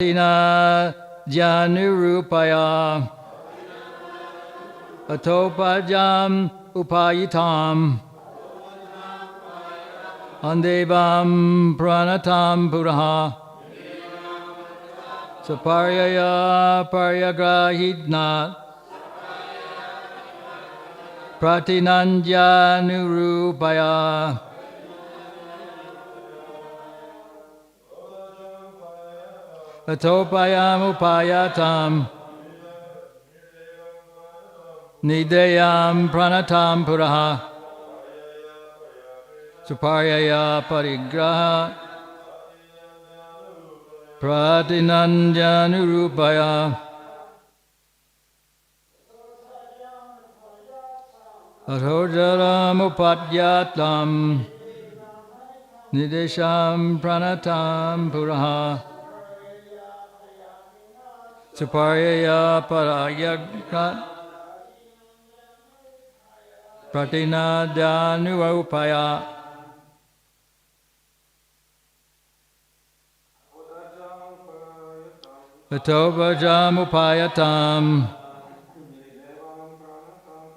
Tina Janurupaya Atopajam Upayitam Andevam Pranatam Puraha Saparyaya Paryagrahidna Pratinanjanurupaya Atopayam upayatam Nideyam pranatam puraha Suparyaya parigraha Pratinanjanurupaya Athojaram upatyatam Nidesham pranatam puraha Suparyaya parayagrat Pratinadyanurupaya Atobhajamupayatam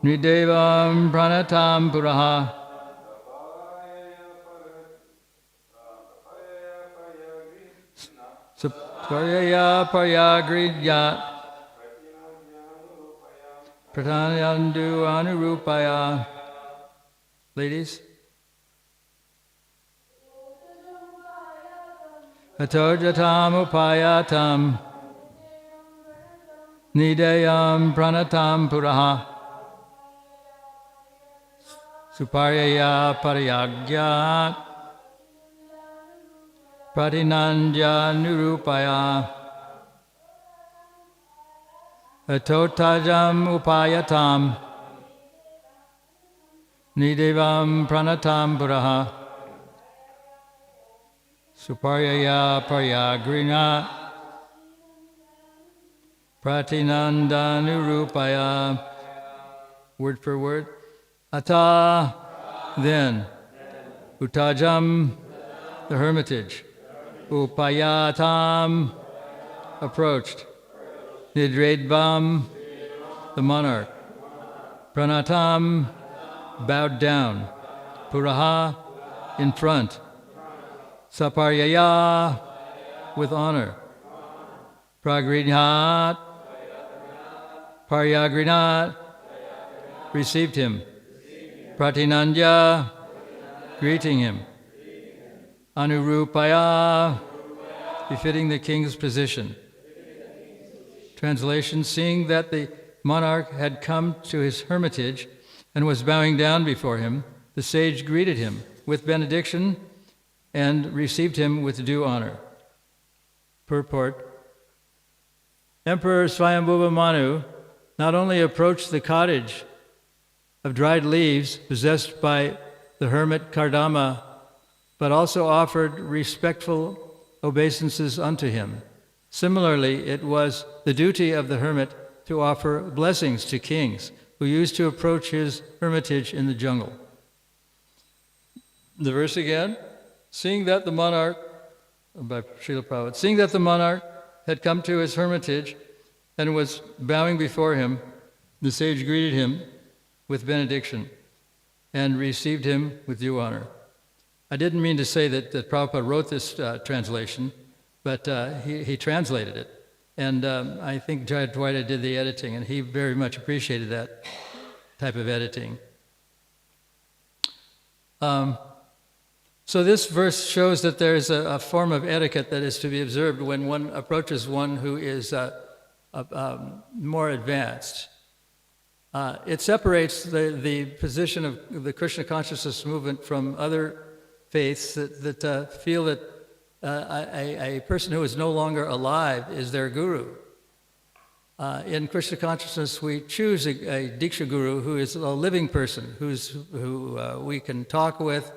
Nidevam pranatam puraha Suparyaya paryagridyat Pratanayandu anurupaya. Ladies. Atojatam upayatam Nideyam pranatam puraha Suparyaya paryagyat Pratinanjanurupaya Atotajam upayatam Nidevam pranatam puraha Suparyaya paryagrina Pratinandanurupaya. Word for word. Ata, then. Utajam, the hermitage. Upayatam, approached. Nidredvam, the monarch. Pranatam, bowed down. Puraha, in front. Saparyaya, with honor. Pragrinat, Paryagrinat, received him. Pratinanja, greeting him. Anurupaya, befitting the king's position. Translation, seeing that the monarch had come to his hermitage and was bowing down before him, the sage greeted him with benediction and received him with due honor. Purport. Emperor Swayambhuva Manu not only approached the cottage of dried leaves possessed by the hermit Kardama, but also offered respectful obeisances unto him. Similarly, it was the duty of the hermit to offer blessings to kings who used to approach his hermitage in the jungle. The verse again, seeing that the monarch, by Srila Prabhupada, seeing that the monarch had come to his hermitage and was bowing before him, the sage greeted him with benediction and received him with due honor. I didn't mean to say that Prabhupada wrote this translation, but he translated it. And I think Jayadvaita did the editing, and he very much appreciated that type of editing. So this verse shows that there is a form of etiquette that is to be observed when one approaches one who is more advanced. It separates the position of the Krishna consciousness movement from other faiths that feel that a person who is no longer alive is their guru. In Krishna consciousness, we choose a Diksha guru who is a living person, who we can talk with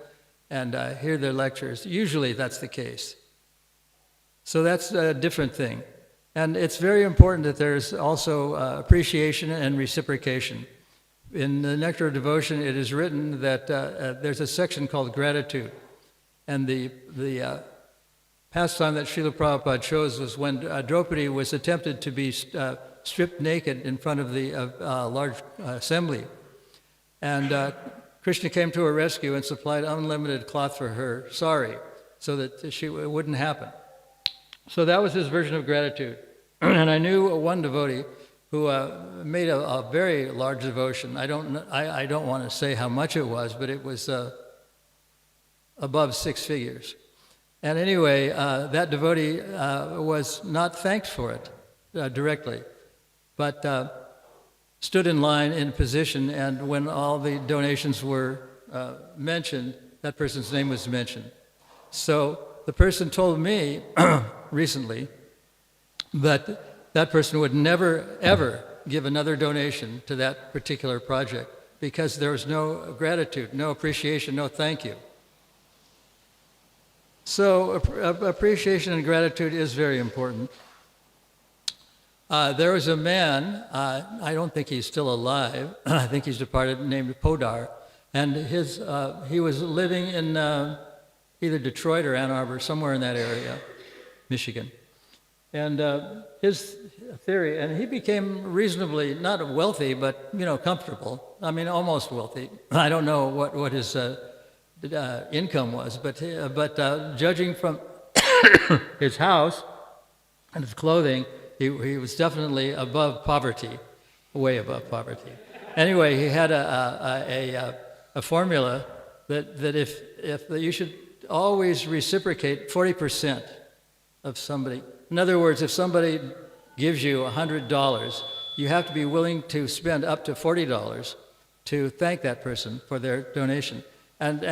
and hear their lectures. Usually that's the case. So that's a different thing. And it's very important that there's also appreciation and reciprocation. In the Nectar of Devotion, it is written that there's a section called gratitude. And the pastime that Srila Prabhupada chose was when Draupadi was attempted to be stripped naked in front of the large assembly. And Krishna came to her rescue and supplied unlimited cloth for her sari so that it wouldn't happen. So that was his version of gratitude. And I knew one devotee who made a very large devotion. I don't want to say how much it was, but it was above 6 figures. And anyway, that devotee was not thanked for it directly, but stood in line in position, and when all the donations were mentioned, that person's name was mentioned. So the person told me recently that that person would never, ever give another donation to that particular project because there was no gratitude, no appreciation, no thank you. So appreciation and gratitude is very important. There was a man, I don't think he's still alive, I think he's departed, named Podar, and he was living in either Detroit or Ann Arbor, somewhere in that area, Michigan. And his theory, and he became reasonably, not wealthy, but comfortable. I mean, almost wealthy. I don't know what his income was, but judging from his house and his clothing, he was definitely above poverty, way above poverty. Anyway, he had a formula that if you should always reciprocate 40% of somebody. In other words, if somebody gives you $100, you have to be willing to spend up to $40 to thank that person for their donation. And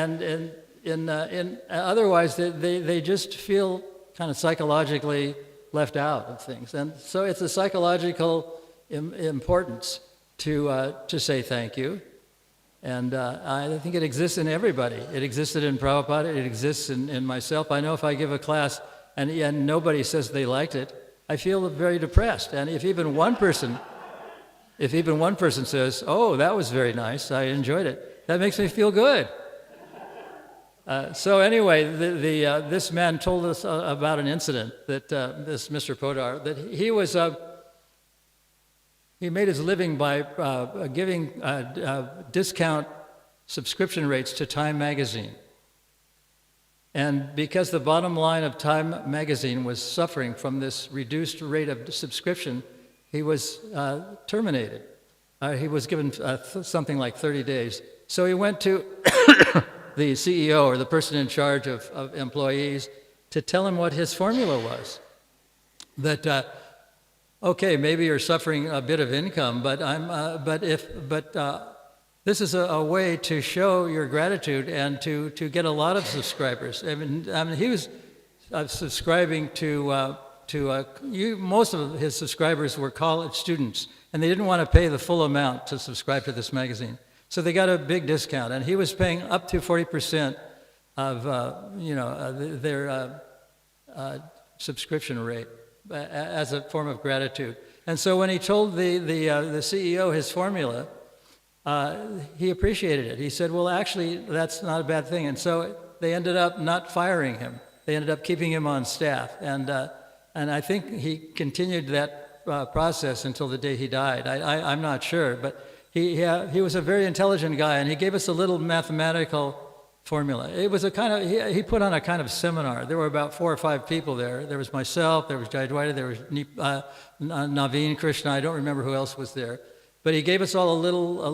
otherwise, they just feel kind of psychologically left out of things. And so it's a psychological importance to say thank you. And I think it exists in everybody. It existed in Prabhupada. It exists in myself. I know if I give a class and nobody says they liked it, I feel very depressed. And if even one person says, "Oh, that was very nice. I enjoyed it," that makes me feel good. So anyway, this man told us about an incident that this Mr. Podar, that he made his living by giving discount subscription rates to Time magazine. And because the bottom line of Time magazine was suffering from this reduced rate of subscription, he was terminated. He was given something like 30 days. So he went to the CEO or the person in charge of employees to tell him what his formula was. That okay, maybe you're suffering a bit of income, but this is a way to show your gratitude and to get a lot of subscribers. I mean he was subscribing to most of his subscribers were college students, and they didn't want to pay the full amount to subscribe to this magazine. So they got a big discount, and he was paying up to 40% of their subscription rate as a form of gratitude. And so when he told the CEO his formula, he appreciated it. He said, "Well, actually, that's not a bad thing." And so they ended up not firing him. They ended up keeping him on staff, and I think he continued that process until the day he died. I'm not sure, but. He was a very intelligent guy, and he gave us a little mathematical formula. It was he put on a kind of seminar. There were about 4 or 5 people there. There was myself, there was Jayadwaita, there was Naveen Krishna, I don't remember who else was there. But he gave us all a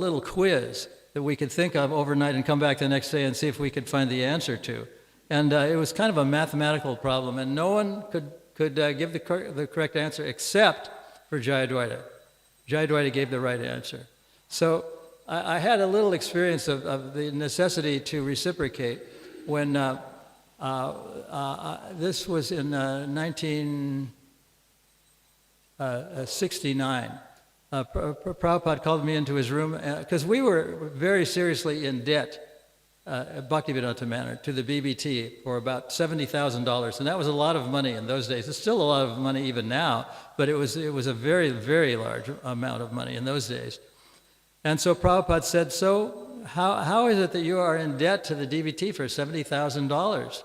little quiz that we could think of overnight and come back the next day and see if we could find the answer to. And it was kind of a mathematical problem, and no one could give the correct answer except for Jayadwaita. Jayadwaita gave the right answer. So I had a little experience of the necessity to reciprocate when this was in 1969. Prabhupada called me into his room because we were very seriously in debt at Bhaktivedanta Manor to the BBT for about $70,000, and that was a lot of money in those days. It's still a lot of money even now, but it was a very, very large amount of money in those days. And so Prabhupada said, "So how is it that you are in debt to the DVT for $70,000?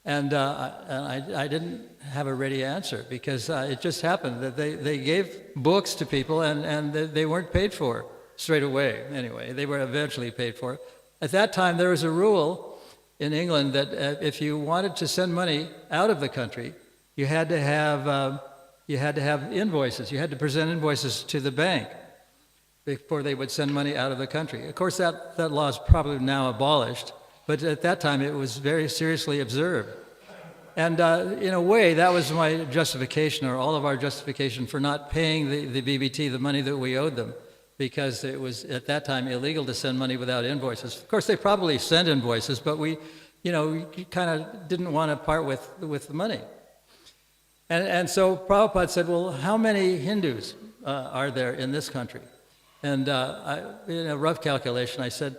And I didn't have a ready answer because it just happened that they gave books to people and they weren't paid for straight away. Anyway, they were eventually paid for. At that time, there was a rule in England that if you wanted to send money out of the country, you had to have invoices. You had to present invoices to the bank before they would send money out of the country. Of course, that law is probably now abolished. But at that time, it was very seriously observed. And in a way, that was my justification, or all of our justification, for not paying the BBT the money that we owed them, because it was, at that time, illegal to send money without invoices. Of course, they probably sent invoices, but we kind of didn't want to part with the money. And so Prabhupada said, well, how many Hindus are there in this country? And in a rough calculation, I said,